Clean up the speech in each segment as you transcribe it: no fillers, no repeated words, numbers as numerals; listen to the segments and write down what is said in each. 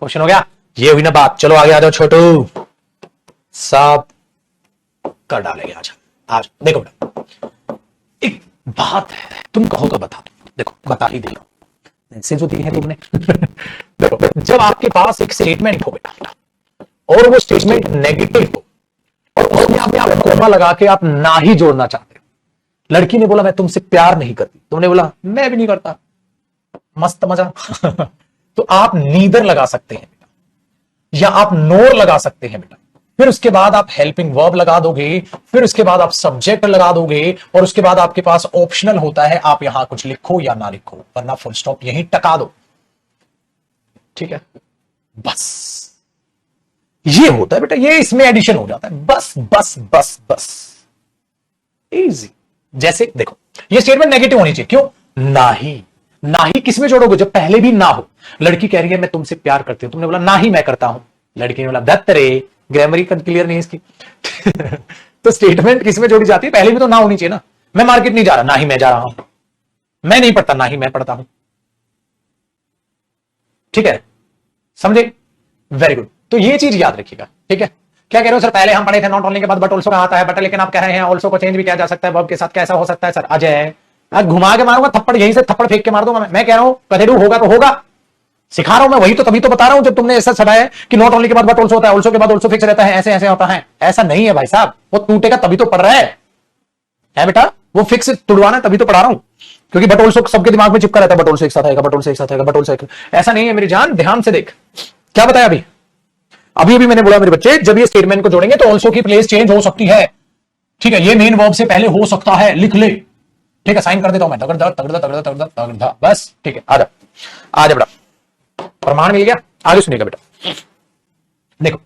Question हो गया, ये हुई ना बात। चलो आगे आ जाओ छोटू, सब कर डालेंगे आज। आज देखो बेटा, एक बात है, तुम कहो तो बता दो। देखो बता ही दे से जो दी है तुमने। देखो जब आपके पास एक स्टेटमेंट हो बेटा और वो स्टेटमेंट नेगेटिव हो और उसमें आप कोमा लगा के आप ना ही जोड़ना चाहते हो। लड़की ने बोला मैं तुमसे प्यार नहीं करती, तुमने बोला मैं भी नहीं करता, मस्त मजा। तो आप नीदर लगा सकते हैं बेटा, या आप नोर लगा सकते हैं बेटा। फिर उसके बाद आप हेल्पिंग वर्ब लगा दोगे, फिर उसके बाद आप सब्जेक्ट लगा दोगे, और उसके बाद आपके पास ऑप्शनल होता है, आप यहां कुछ लिखो या ना लिखो, वरना फुल स्टॉप यहीं टका दो। ठीक है, बस ये होता है बेटा, ये इसमें एडिशन हो जाता है। बस बस बस बस, इजी। जैसे देखो ये स्टेटमेंट नेगेटिव होनी चाहिए, क्यों? ना ही। ना ही किसमें जोड़ोगे? जब पहले भी ना हो। लड़की कह रही है मैं तुमसे प्यार करती हूं, तुमने बोला ना ही मैं करता हूं। लड़की ने बोला दत्त रे, ग्रामर क्लियर नहीं है इसकी। तो स्टेटमेंट किसमें जोड़ी जाती है? पहले भी तो ना होनी चाहिए ना। मैं मार्केट नहीं जा रहा, ना ही मैं जा रहा हूं। मैं नहीं पढ़ता, ना ही मैं पढ़ता हूं। ठीक है, समझे? Very good. तो ये चीज याद रखिएगा। ठीक है, क्या कह रहे हो सर? पहले हम पढ़े थे नॉट ओनली के बाद बट ऑल्सो का आता है, बट लेकिन आप कह रहे हैं ऑल्सो को चेंज भी किया जा सकता है वर्ब के साथ। कैसा हो सकता है सर? अजय आज घुमा के मारूंगा थप्पड़, यहीं से थप्पड़ फेंक के मार दूंगा। मैं कह रहा हूं कथेड़ू होगा तो होगा, सिखा रहा हूं मैं, वही तो तभी तो बता रहा हूं। जब तुमने ऐसा चढ़ाया कि नॉट ओनली के बाद बट ऑल्सो होता है, ऑल्सो के बाद ऑल्सो फिक्स रहता है, ऐसे ऐसे होता है, ऐसा नहीं है भाई साहब। वो टूटेगा तभी तो पढ़ रहा है बेटा, वो फिक्स तुड़वाना तभी तो पढ़ा रहा हूं, क्योंकि बट ऑल्सो सबके दिमाग में चिपका रहता है, बट ऑल्सो एक साथ आएगा, बट ऑल्सो एक साथ आएगा, बट ऑल्सो। ऐसा नहीं है मेरी जान, ध्यान से देख क्या बताया अभी। अभी अभी मैंने बोला मेरे बच्चे, जब ये स्टेटमेंट को जोड़ेंगे तो ऑल्सो की प्लेस चेंज हो सकती है। ठीक है, ये मेन वर्ब से पहले हो सकता है, लिख ले। ठीक है, साइन कर देता हूं मैं, तगड़ा तगड़ा तगड़ा तगड़ा तगड़ा, बस। ठीक है, आजा आजा बेटा, प्रमाण मिल गया। आगे सुनिएगा बेटा, देखो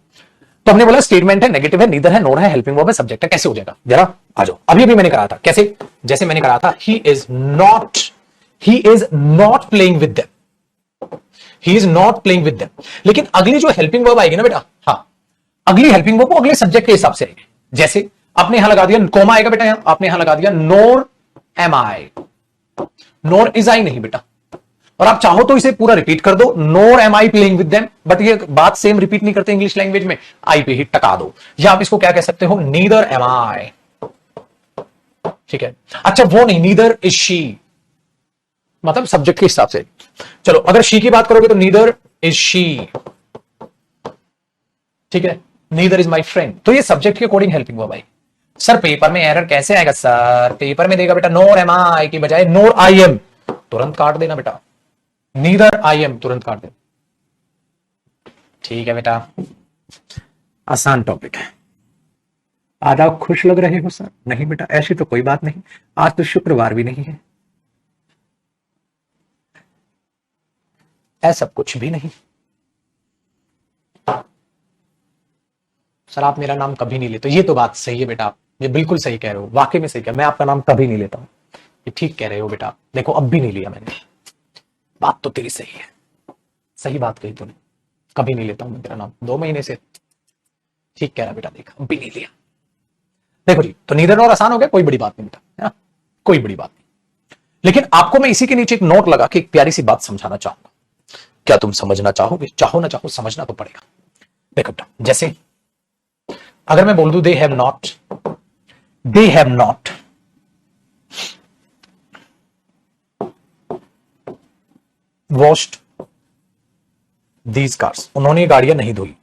तो हमने बोला स्टेटमेंट है, नेगेटिव है, नीदर है, नोर है, हेल्पिंग वर्ब है, सब्जेक्ट है। कैसे हो जाएगा जरा आ जाओ। अभी अभी मैंने करा था कैसे, जैसे मैंने करा था ही is not playing with them, he is not playing with them. लेकिन अगली जो हेल्पिंग वर्ब आएगी ना बेटा, हाँ अगली हेल्पिंग वर्ब को अगले सब्जेक्ट के हिसाब से आएगी। जैसे आपने यहां लगा दिया कोमा आएगा बेटा, यहां आपने यहां लगा दिया नोर am I, NOR is I नहीं बेटा। और आप चाहो तो इसे पूरा रिपीट कर दो, nor am I playing with them, but ये बात सेम रिपीट नहीं करते इंग्लिश लैंग्वेज में, आई पे ही टका दो। या आप इसको क्या कह सकते हो, नीदर एम आई। ठीक है, अच्छा वो नहीं, नीदर इज शी, मतलब सब्जेक्ट के हिसाब से। चलो अगर शी की बात करोगे तो नीदर इज शी। ठीक है, नीदर इज माई फ्रेंड। तो ये सब्जेक्ट के according helping verb I. Sir paper में एरर कैसे आएगा? सर पेपर में देगा बेटा नोर एम आई की बजाय नोर आई एम, तुरंत काट देना बेटा, नीदर आई एम तुरंत काट दे। ठीक है बेटा, आसान टॉपिक है। आज आप खुश लग रहे हो सर? नहीं बेटा, ऐसी तो कोई बात नहीं, आज तो शुक्रवार भी नहीं है, ऐसा कुछ भी नहीं। सर आप मेरा नाम कभी नहीं लेते, ये तो बात सही है बेटा, ये बिल्कुल सही कह रहे हो, वाकई में सही कह, मैं आपका नाम कभी नहीं लेता हूं, ये ठीक कह रहे हो बेटा। देखो अब भी नहीं लिया मैंने, बात तो तेरी सही है, सही बात कही तूने, कभी नहीं लेता हूं मैं तेरा नाम 2 महीने से। ठीक कह रहा बेटा, देख अब भी नहीं लिया। देखो जी, तो नीदर और आसान हो गया, कोई बड़ी बात नहीं बेटा, कोई बड़ी बात नहीं। लेकिन आपको मैं इसी के नीचे एक नोट लगा के एक प्यारी सी बात समझाना चाहूंगा, क्या तुम समझना चाहोगे? चाहो ना चाहो समझना तो पड़ेगा। देखो बेटा, जैसे अगर मैं बोल दूं they have not washed these cars, उन्होंने गाड़ियां नहीं धोई।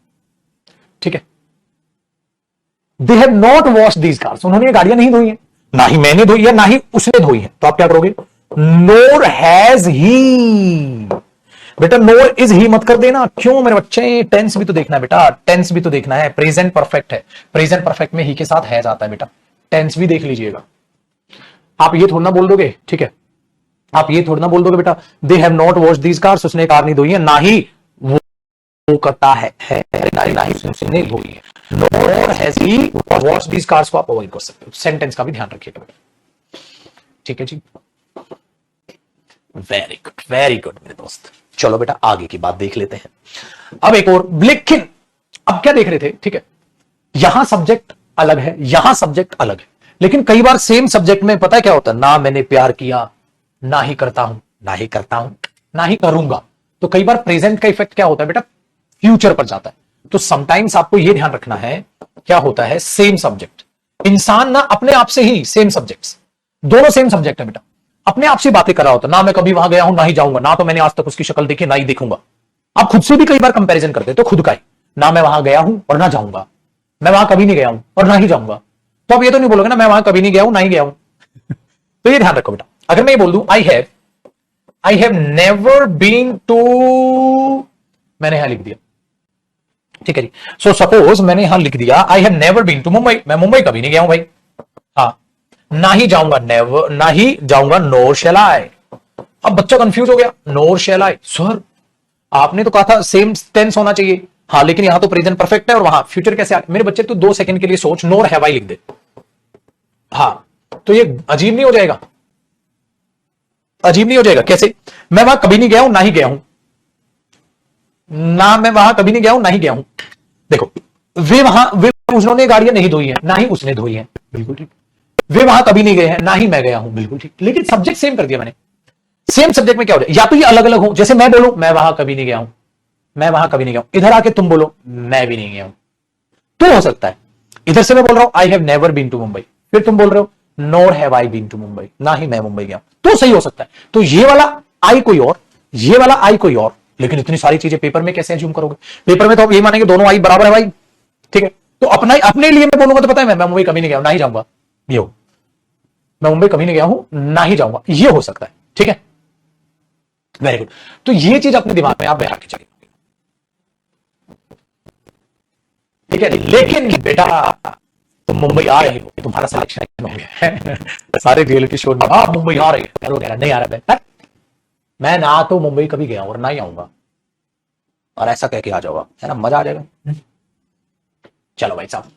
ठीक है, they have not washed these cars, उन्होंने गाड़ियां नहीं धोई है, ना ही मैंने धोई है ना ही उसने धोई है। तो आप क्या करोगे, नोर हैज ही। बेटा नोर इज ही मत कर देना, क्यों मेरे बच्चे? टेंस भी तो देखना है बेटा, टेंस भी तो देखना है। प्रेजेंट परफेक्ट है, प्रेजेंट परफेक्ट में ही के साथ हैज आता है बेटा, टेंस भी देख लीजिएगा। आप ये थोड़ा ना बोल दोगे, ठीक है, आप ये थोड़ा ना बोल दोगे बेटा they have not washed these cars, उसने कार नहीं धोई है, ना ही वो करता है ना ही उसने धोई है। Nor has he washed these cars को आप अवॉइड कर सकते हो, सेंटेंस का भी ध्यान रखिएगा। ठीक है जी, वेरी गुड मेरे दोस्त। चलो बेटा आगे की बात देख लेते हैं। अब एक और, लेकिन अब क्या देख रहे थे? ठीक है, यहां सब्जेक्ट अलग है, यहां सब्जेक्ट अलग है, लेकिन कई बार सेम सब्जेक्ट में पता है क्या होता है, ना मैंने प्यार किया, ना ही करता हूं, ना ही करता हूं, ना ही करूंगा। तो कई बार प्रेजेंट का इफेक्ट क्या होता है बेटा, फ्यूचर पर जाता है। तो समटाइम्स आपको यह ध्यान रखना है, क्या होता है, सेम सब्जेक्ट, इंसान ना अपने आप से ही सेम सब्जेक्ट्स, दोनों सेम सब्जेक्ट है बेटा, अपने आप से बातें कर रहा होता, ना मैं कभी वहां गया हूं ना ही जाऊंगा, ना तो मैंने आज तक उसकी शक्ल देखी ना ही देखूंगा। आप खुद से भी कई बार कंपैरिजन करते तो खुद का ही, ना मैं वहां गया हूं और ना जाऊंगा, मैं वहां कभी नहीं गया हूं और ना ही जाऊंगा। तो आप ये तो नहीं बोलोगे ना मैं वहां कभी नहीं गया हूं ना ही गया हूं। तो ये ध्यान रखो बेटा, अगर मैं ये बोल दूं I have never been to, मैंने यहां लिख दिया, ठीक है जी। सो सपोज मैंने यहां लिख दिया I have never been to Mumbai, मैं मुंबई कभी नहीं गया हूं भाई, हाँ, ना ही जाऊंगा, नेवर, ना ही जाऊंगा, नोर शैल आई। अब बच्चा कंफ्यूज हो गया, नोर शैल आई, सर आपने तो कहा था सेम टेंस होना चाहिए, हाँ लेकिन यहां तो प्रेजेंट परफेक्ट है और वहां फ्यूचर कैसे आ, मेरे बच्चे तू 2 सेकंड के लिए सोच, नोर हैव आई लिख दे, हाँ, तो ये अजीब नहीं हो जाएगा, अजीब नहीं हो जाएगा, कैसे, मैं वहां कभी नहीं गया हूं ना ही गया हूं, ना मैं वहां कभी नहीं गया हूं ना ही गया हूं, देखो वे उन्होंने गाड़ियां नहीं धोई है ना ही उसने धोई है, बिल्कुल ठीक, वे वहां कभी नहीं गए हैं ना ही मैं गया हूं, बिल्कुल ठीक, लेकिन सब्जेक्ट सेम कर दिया मैंने। सेम सब्जेक्ट में क्या हो जाए, या तो ये अलग अलग हो, जैसे मैं बोलूं मैं वहां कभी नहीं गया हूं, मैं वहां कभी नहीं गया हूं, इधर आके तुम बोलो मैं भी नहीं गया हूं, तो हो सकता है इधर से मैं बोल रहा हूं I have never been to Mumbai, फिर तुम बोल रहे हो nor have I been to Mumbai, ना ही मैं मुंबई गया, तो सही हो सकता है। तो ये वाला आई कोई और, ये वाला आई कोई और, लेकिन इतनी सारी चीजें पेपर में कैसे एज्यूम करोगे, पेपर में तो आप यही मानेंगे दोनों आई बराबर है भाई, ठीक है, तो अपना अपने लिए मैं बोलूंगा तो पता है मैं मुंबई कभी नहीं गया हूं ना ही जाऊंगा, ये हो, मैं मुंबई कभी नहीं गया हूं ना ही जाऊंगा, ये हो सकता है, ठीक है, वेरी गुड। तो ये चीज अपने दिमाग में आप बैठा के चलिए, ठीक है, लेकिन बेटा तुम मुंबई आ रहे हो, तुम्हारा सिलेक्शन हो गया सारे रियलिटी शो में आप मुंबई आ रहे हैं, नहीं आ रहा है, मैं ना तो मुंबई कभी गया हूं और ना ही आऊंगा, और ऐसा कह के आ जाओगा, है ना, मजा आ जाएगा। चलो भाई साहब,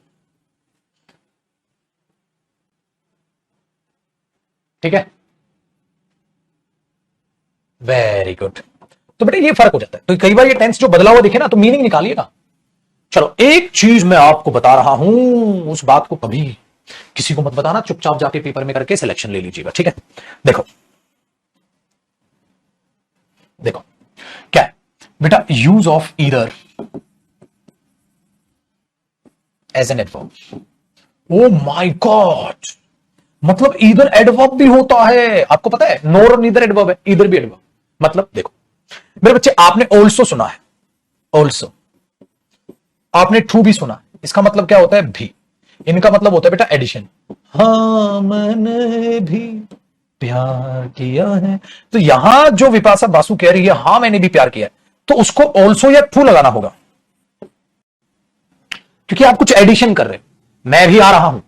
ठीक है, वेरी गुड। तो बेटा ये फर्क हो जाता है, तो कई बार ये टेंस जो बदला हुआ दिखे ना तो मीनिंग निकालिएगा। चलो एक चीज मैं आपको बता रहा हूं, उस बात को कभी किसी को मत बताना, चुपचाप जाके पेपर में करके सिलेक्शन ले लीजिएगा, ठीक है। देखो देखो क्या है बेटा, use of either as an adverb, oh my God, मतलब ईदर एडवर्ब भी होता है, आपको पता है, नोर और नीदर एडवर्ब है, ईदर भी एडवर्ब, मतलब देखो मेरे बच्चे आपने ऑल्सो सुना है, ऑल्सो, आपने टू भी सुना, इसका मतलब क्या होता है, भी, इनका मतलब होता है बेटा एडिशन, हाँ मैंने भी प्यार किया है, तो यहां जो विपाशा बासु कह रही है हाँ मैंने भी प्यार किया है, तो उसको ऑल्सो या टू लगाना होगा, क्योंकि आप कुछ एडिशन कर रहे हैं, मैं भी आ रहा हूं,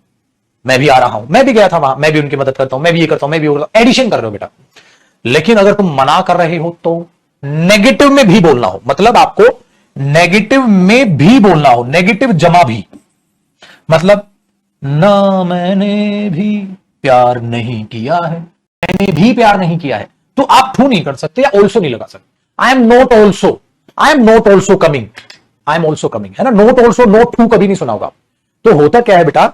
मैं भी आ रहा हूं, मैं भी गया था वहां, मैं भी उनकी मदद करता हूं, मैं भी ये करता हूं, मैं भी एडिशन कर रहे हो बेटा। लेकिन अगर तुम मना कर रहे हो तो नेगेटिव में भी बोलना हो, मतलब आपको नेगेटिव में भी बोलना हो, नेगेटिव जमा भी, मतलब ना मैंने भी प्यार नहीं किया है, मैंने भी प्यार नहीं किया है, तो आप टू नहीं कर सकते या ऑल्सो नहीं लगा सकते, आई am not also, I am not also coming, I am also coming, है ना, नॉट ऑल्सो, नॉट टू कभी नहीं सुना होगा। तो होता क्या है बेटा,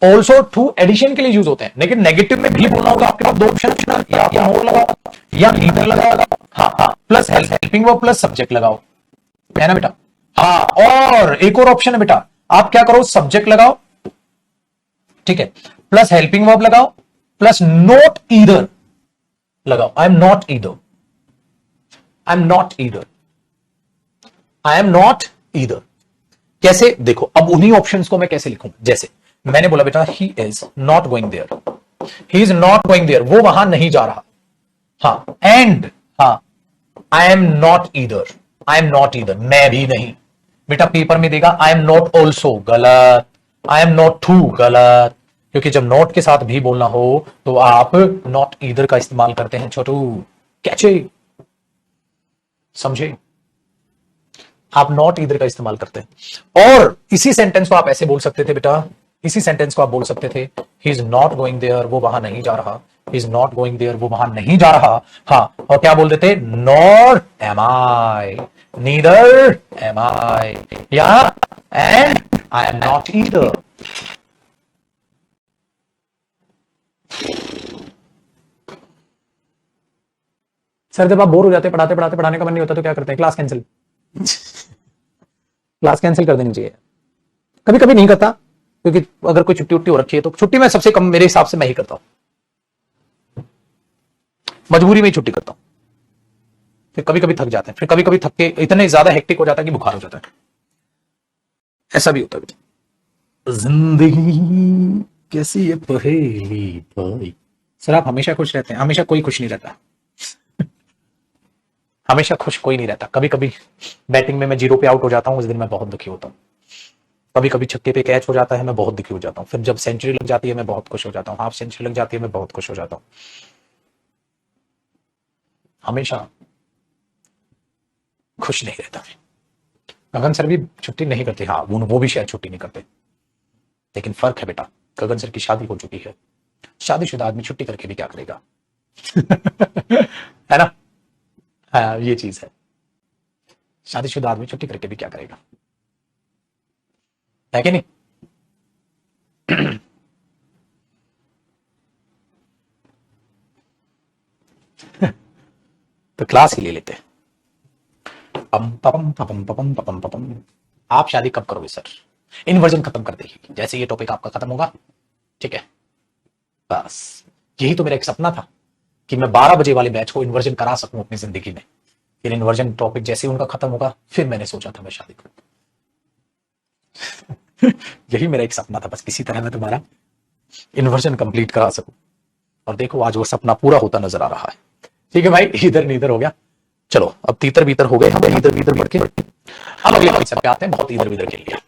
ऑल्सो टू एडिशन के लिए यूज होते हैं, लेकिन नेगेटिव में भी बोलना होगा, आपके पास दो ऑप्शन, या नोट लगाओ या नीदर लगाओ, हाँ हाँ, plus helping verb plus subject लगाओ, है ना बेटा, हाँ, और एक और ऑप्शन है बेटा, आप क्या करो, सब्जेक्ट लगाओ, ठीक है, प्लस हेल्पिंग वर्ब लगाओ, प्लस नॉट ईदर लगाओ, आई am not either, I am not either, I am not either, कैसे देखो, अब उन्हीं ऑप्शंस को मैं कैसे लिखूं, जैसे मैंने बोला बेटा he is not going there, he is not going there, वो वहां नहीं जा रहा, हाँ, एंड हाँ, I am not either, I am not either, मैं भी नहीं, बेटा पेपर में देगा आई एम नॉट ऑल्सो, गलत, आई एम नॉट टू, गलत, क्योंकि जब नॉट के साथ भी बोलना हो तो आप नॉट ईदर का इस्तेमाल करते हैं, छोटू कैचे, समझे, आप नॉट ईदर का इस्तेमाल करते हैं। और इसी सेंटेंस को आप ऐसे बोल सकते थे बेटा, इसी सेंटेंस को आप बोल सकते थे, he is not going there, वो वहां नहीं जा रहा, he is not going there, वो वहां नहीं जा रहा, हाँ, और क्या बोल देते, nor am I, neither am I, या and I am not either. Sir जब आप बोर हो जाते पढ़ाते पढ़ाते, पढ़ाने का मन नहीं होता तो क्या करते हैं, क्लास कैंसिल क्लास कैंसिल कर देनी चाहिए। कभी कभी नहीं करता, क्योंकि अगर कोई छुट्टी उट्टी हो रखी है तो छुट्टी में सबसे कम मेरे हिसाब से मैं ही करता हूं, मजबूरी में ही छुट्टी करता हूं। फिर कभी कभी थक जाते हैं, फिर कभी कभी थक के इतने ज्यादा हेक्टिक हो जाता है कि बुखार हो जाता है, ऐसा भी होता है। जिंदगी कैसी है पहेली भाई। सर आप हमेशा खुश रहते हैं? हमेशा कोई खुश नहीं रहता, हमेशा खुश कोई नहीं रहता। कभी कभी बैटिंग में मैं 0 पे आउट हो जाता हूं, उस दिन मैं बहुत दुखी होता हूं। कभी कभी छक्के पे कैच हो जाता है, मैं बहुत दुखी हो जाता हूं। फिर जब सेंचुरी लग जाती है मैं बहुत खुश हो जाता हूं, हाफ सेंचुरी लग जाती है मैं बहुत खुश हो जाता हूं। हमेशा खुश नहीं रहता। गगन सर भी छुट्टी नहीं करते, हाँ वो भी शायद छुट्टी नहीं करते, लेकिन फर्क है बेटा, गगन सर की शादी हो चुकी है, शादीशुदा आदमी छुट्टी करके भी क्या करेगा। है ना, हाँ ये चीज है, शादीशुदा आदमी छुट्टी करके भी क्या करेगा, है कि नहीं। तो क्लास ही ले लेते हैं। पम पपम पपम पपम पपम पपम। आप शादी कब करोगे सर? इन्वर्जन खत्म कर देगी जैसे ये टॉपिक आपका खत्म होगा, ठीक है। बस यही तो मेरा एक सपना था कि मैं 12 बजे वाले बैच को इन्वर्जन करा सकूं अपनी जिंदगी में। फिर इन्वर्जन टॉपिक जैसे ही उनका खत्म होगा, फिर मैंने सोचा था मैं शादी करूं। यही मेरा एक सपना था, बस किसी तरह मैं तुम्हारा इन्वर्जन कंप्लीट करा सकूं। और देखो आज वो सपना पूरा होता नजर आ रहा है। ठीक है भाई, इधर नीधर हो गया। चलो अब तीतर बीतर हो गए हम, इधर बीतर बढ़ के अब अगले कॉन्सेप्ट पे आते हैं। बहुत इधर बीतर खेल लिया,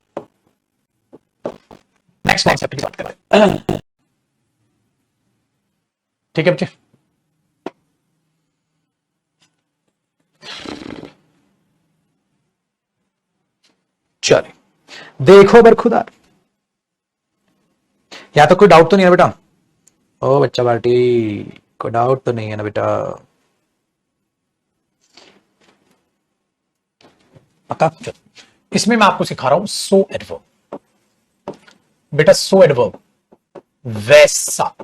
नेक्स्ट कॉन्सेप्ट की बात करें। ठीक है बच्चे, चलिए देखो बरखुदा, या तो कोई डाउट तो नहीं है बेटा? ओ बच्चा बाटी, कोई डाउट तो नहीं है ना बेटा? पक्का? इसमें मैं आपको सिखा रहा हूं सो एडवर्ब। बेटा सो एडवर्ब वैसा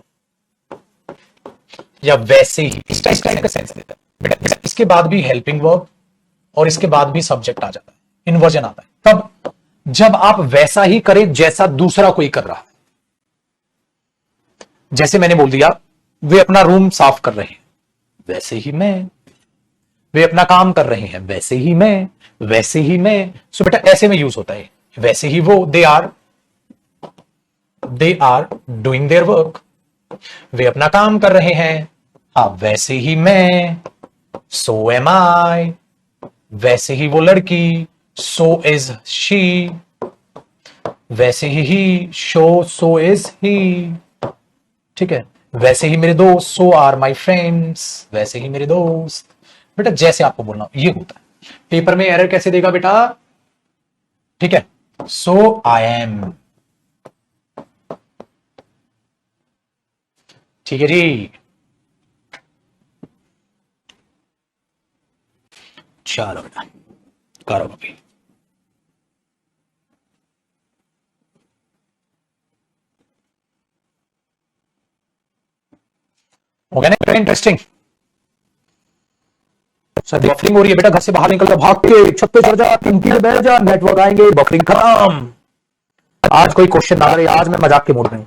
या वैसे ही, इस टाइप का सेंस देता है बेटा। इसके बाद भी हेल्पिंग वर्ब और इसके बाद भी सब्जेक्ट आ जाता है, इन्वर्जन आता है तब जब आप वैसा ही करें जैसा दूसरा कोई कर रहा है। जैसे मैंने बोल दिया वे अपना रूम साफ कर रहे हैं, वैसे ही मैं। वे अपना काम कर रहे हैं, वैसे ही मैं, वैसे ही मैं। सो बेटा ऐसे में यूज होता है, वैसे ही वो, they are doing their work. वे अपना काम कर रहे हैं, हाँ वैसे ही मैं, सो एम आई। वैसे ही वो लड़की, सो इज शी। वैसे ही सो इज ही। ठीक है, वैसे ही मेरे दोस्त, सो आर माई फ्रेंड्स। वैसे ही मेरे दोस्त। बेटा जैसे आपको बोलना ये होता है। पेपर में एरर कैसे देगा बेटा? ठीक है, सो आई एम। ठीक है जी, चलो बेटा करो अभी। हो गया ना इंटरेस्टिंग? सर बफरिंग हो रही है बेटा, घर से बाहर निकल कर भाग के छत पे चढ़ जा, टंकी में बैठ जा, नेटवर्क आएंगे, बफरिंग खत्म। आज कोई क्वेश्चन ना करे, आज मैं मजाक के मूड में हूं।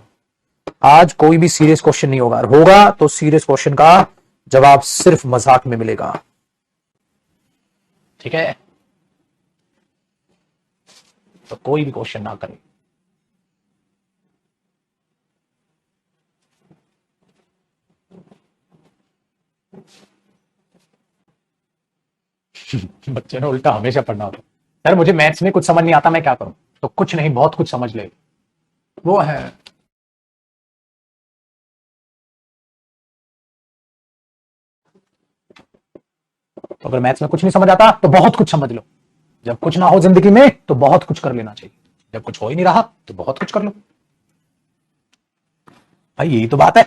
आज कोई भी सीरियस क्वेश्चन नहीं होगा, होगा तो सीरियस क्वेश्चन का जवाब सिर्फ मजाक में मिलेगा, ठीक है? तो कोई भी क्वेश्चन ना करे। बच्चे ने उल्टा हमेशा पढ़ना होता। सर मुझे मैथ्स में कुछ समझ नहीं आता, मैं क्या करूं? तो कुछ नहीं, बहुत कुछ समझ ले, वो है। तो अगर मैथ्स में कुछ नहीं समझ आता तो बहुत कुछ समझ लो। जब कुछ ना हो जिंदगी में तो बहुत कुछ कर लेना चाहिए, जब कुछ हो ही नहीं रहा तो बहुत कुछ कर लो। भाई यही तो बात है।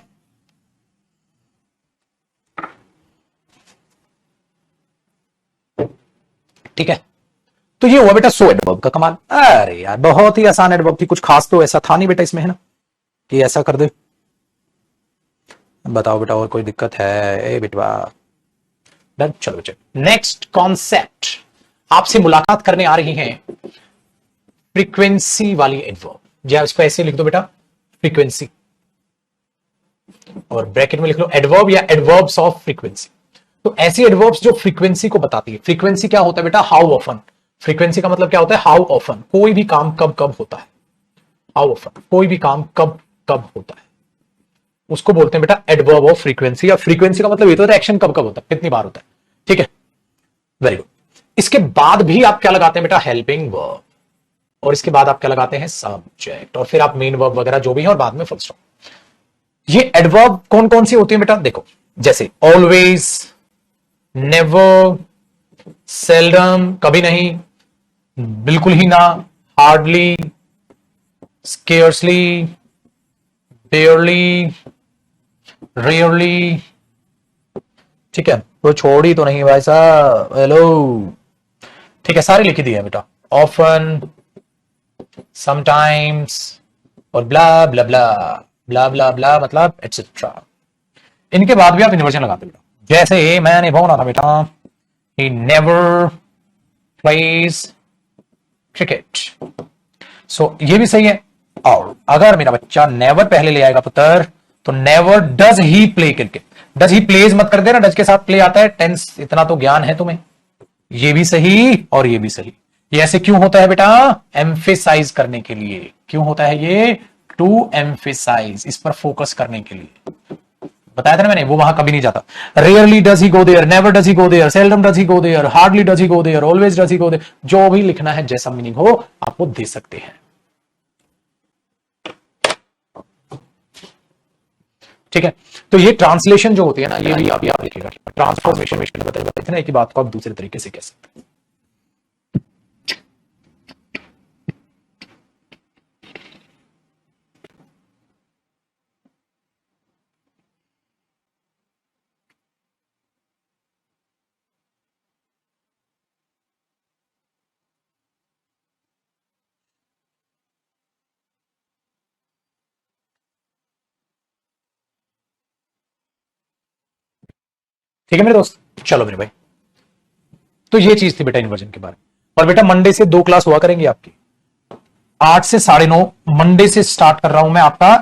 ठीक है, तो ये हुआ बेटा सो एडवर्ब का कमाल। अरे यार बहुत ही आसान एडवर्ब थी, कुछ खास तो ऐसा था नहीं बेटा इसमें, है ना, कि ऐसा कर दे। बताओ बेटा और कोई दिक्कत है? ए बेटवा डन। चलो बच्चे नेक्स्ट कॉन्सेप्ट, आपसे मुलाकात करने आ रही हैं फ्रीक्वेंसी वाली एडवर्ब, या इसको ऐसे लिख दो बेटा फ्रीक्वेंसी, और ब्रैकेट में लिख लो एडवर्ब या एडवर्ब्स ऑफ फ्रीक्वेंसी। तो ऐसी एडवर्ब्स जो फ्रीक्वेंसी को बताती है। फ्रीक्वेंसी क्या होता है बेटा? How often. फ्रीक्वेंसी का मतलब क्या होता है? हाउ ऑफन, कोई भी काम कब कब होता है। हाउ ऑफन, कोई भी काम कब कब होता है, उसको बोलते हैं बेटा एडवर्ब ऑफ फ्रीक्वेंसी। या फ्रीक्वेंसी का मतलब ये तो है एक्शन कब कब होता है, कितनी बार होता है। ठीक है, वेरी गुड। इसके बाद भी आप क्या लगाते हैं बेटा? हेल्पिंग वर्ब, और इसके बाद आप क्या लगाते हैं? सब्जेक्ट, और फिर आप मेन वर्ब वगैरह जो भी है, और बाद में फुल स्टॉप। ये एडवर्ब कौन कौन सी होती है बेटा? देखो, जैसे ऑलवेज, नेवर, सेल्डम कभी नहीं, बिल्कुल ही ना, हार्डली, स्केर्सली, बेयरली, रेयरली। ठीक है, तो छोड़ी तो नहीं भाई साहब, हेलो। ठीक है, सारी लिखी दी है बेटा। ऑफन, समटाइम्स, और ब्ला ब्ला ब्ला ब्ला ब्ला ब्ला मतलब एटसेट्रा। इनके बाद भी आप इन्वर्जन लगाते बेटा। जैसे मैंने बोला था बेटा, he never plays cricket, सो ये भी सही है। और अगर मेरा बच्चा नेवर पहले ले आएगा पुत्र, तो never does he play cricket. Does he plays मत कर देना, डज के साथ प्ले आता है, टेंस इतना तो ज्ञान है तुम्हें। ये भी सही और ये भी सही। ये ऐसे क्यों होता है बेटा? एम्फेसाइज करने के लिए। क्यों होता है ये? टू एम्फेसाइज, इस पर फोकस करने के लिए। बताया था ना मैंने, वो वहां कभी नहीं जाता। Rarely does he go there, never does he go there, seldom does he go there, hardly does he go there, always does he go there. जो भी लिखना है, जैसा मीनिंग हो आप वो दे सकते हैं। ठीक है, तो ये ट्रांसलेशन जो होती है ना, ये भी आप लिखिएगा। ट्रांसफॉर्मेशन बताते थे ना, एक ही बात को आप दूसरे तरीके से कह सकते हैं। ठीक है मेरे दोस्त, चलो मेरे भाई, तो ये चीज थी बेटा इन्वर्जन के बारे में। और बेटा मंडे से 2 क्लास हुआ करेंगे आपकी, 8 से 9:30 मंडे से स्टार्ट कर रहा हूं मैं आपका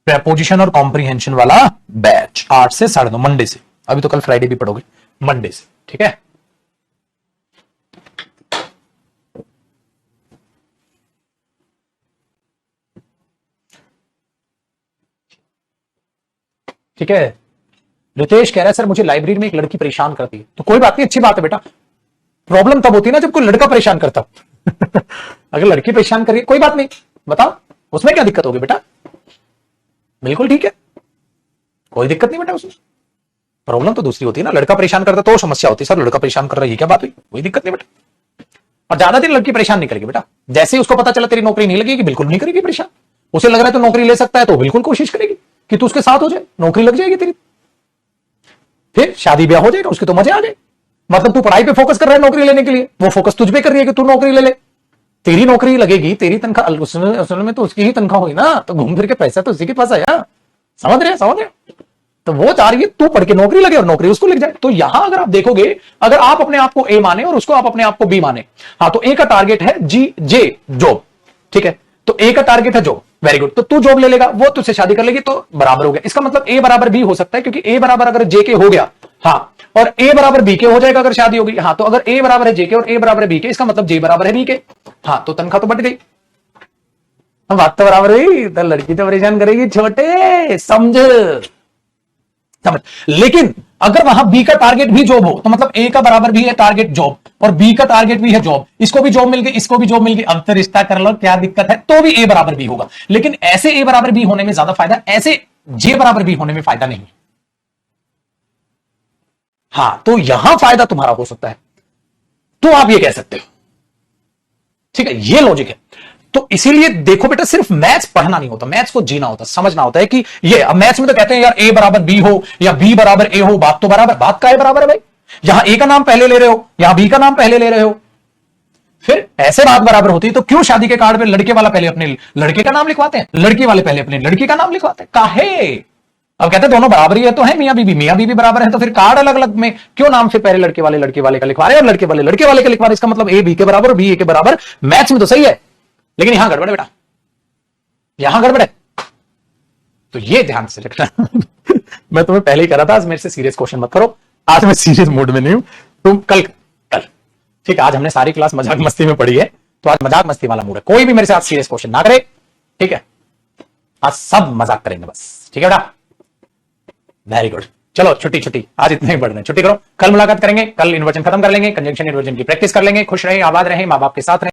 प्रेपोजिशन और कॉम्प्रीहेंशन वाला बैच। 8 से 9:30 मंडे से। अभी तो कल फ्राइडे भी पढ़ोगे, मंडे से। ठीक है, ठीक है। रितेश कह रहा है सर मुझे लाइब्रेरी में एक लड़की परेशान करती है। तो कोई बात नहीं, अच्छी बात है बेटा। प्रॉब्लम तब होती है ना जब कोई लड़का परेशान करता अगर लड़की परेशान करिए कोई बात नहीं, बताओ उसमें क्या दिक्कत होगी बेटा? बिल्कुल ठीक है, कोई दिक्कत नहीं बेटा उसमें। प्रॉब्लम तो दूसरी होती है ना, लड़का परेशान करता तो समस्या होती है, सर लड़का परेशान कर रहा है, क्या बात हुई? कोई दिक्कत नहीं बेटा। और ज्यादा दिन लड़की परेशान नहीं करेगी बेटा। जैसे ही उसको पता चला तेरी नौकरी नहीं लगेगी, बिल्कुल नहीं करेगी परेशान। उसे लग रहा है तो नौकरी ले सकता है, तो बिल्कुल कोशिश करेगी कि तू उसके साथ हो जाए, नौकरी लग जाएगी तेरी, फिर शादी ब्याह हो जाएगा, उसके तो मजे आ गए। मतलब तू पढ़ाई पे फोकस कर रहा है नौकरी लेने के लिए, वो फोकस तुझ पे कर रही है कि तू नौकरी ले ले। तेरी नौकरी लगेगी, तेरी तनख्वाह, असल में तो उसकी ही तनख्वाह हुई ना, तो घूम फिर के पैसा तो उसी के पास आया। समझ रहे? तो वो चाह रही है तू पढ़ के नौकरी लगे और नौकरी उसको लग जाए। तो यहां अगर आप देखोगे, अगर आप अपने आप को ए माने और उसको आप अपने आप को बी माने, हाँ, तो ए का टारगेट है जे जॉब। ठीक है, तो ए का टारगेट है जॉब, वेरी गुड। तो तू जॉब ले लेगा, वो तुझसे शादी कर लेगी, तो बराबर हो गया। इसका मतलब ए बराबर बी हो सकता है, क्योंकि ए बराबर अगर जे के हो गया, हाँ, और ए बराबर बी के हो जाएगा अगर शादी होगी। हाँ, तो अगर ए बराबर है जे के और ए बराबर है बी के, इसका मतलब जे बराबर है बी के। हाँ, तो तनख्वाह तो बढ़ गई। बात तो बराबर हुई। तो लड़की तो परेशान करेगी, छोटे समझ। लेकिन अगर वहां बी का टारगेट भी जॉब हो, तो मतलब ए का बराबर भी है टारगेट जॉब, और बी का टारगेट भी है जॉब, इसको भी जॉब मिल गई, इसको भी जॉब मिल गई, अब तो रिश्ता कर लो, क्या दिक्कत है? तो भी ए बराबर बी होगा। लेकिन ऐसे ए बराबर बी होने में ज्यादा फायदा, ऐसे जे बराबर बी होने में फायदा नहीं। हां, तो यहां फायदा तुम्हारा हो सकता है, तो आप ये कह सकते हो। ठीक है, ये लॉजिक है। तो इसीलिए देखो बेटा, सिर्फ मैथ्स पढ़ना नहीं होता, मैथ्स को जीना होता, समझना होता है कि ये। अब मैथ्स में तो कहते हैं यार ए बराबर बी हो या बी बराबर ए हो, बात तो बराबर, बात का ए बराबर है भाई। यहां ए का नाम पहले ले रहे हो, यहां बी का नाम पहले ले रहे हो, फिर ऐसे बात बराबर होती है। तो क्यों शादी के कार्ड पे लड़के वाला पहले अपने लड़के का नाम लिखवाते हैं, लड़की वाले पहले अपने लड़की का नाम लिखवाते हैं? काहे? अब कहते हैं दोनों बराबर ही है, तो है मियां बीबी, मियां बीबी बराबर है, तो फिर कार्ड अलग अलग में क्यों नाम फिर पहले लड़के वाले का लिखवा रहे हैं और लड़के वाले का लिखवा रहे हैं? इसका मतलब ए बी के बराबर और बी ए के बराबर। मैथ्स में तो सही है, लेकिन यहां गड़बड़ है बेटा, यहां गड़बड़ है, तो ये ध्यान से रखना। मैं तुम्हें पहले ही कह रहा था, आज मेरे से सीरियस क्वेश्चन मत करो, आज मैं सीरियस मूड में नहीं हूं, तुम कल कल ठीक है। आज हमने सारी क्लास मजाक मस्ती में पढ़ी है, तो आज मजाक मस्ती वाला मूड है, कोई भी मेरे से आज सीरियस क्वेश्चन ना करे, ठीक है। आज सब मजाक करेंगे बस, ठीक है बेटा, वेरी गुड। चलो छुट्टी छुट्टी, आज इतने ही पढ़ने, छुट्टी करो, कल मुलाकात करेंगे, कल इन्वर्जन खत्म कर लेंगे, कंजंक्शन इन्वर्जन की प्रैक्टिस कर लेंगे। खुश रहें, आबाद रहें, मां बाप के साथ रहें।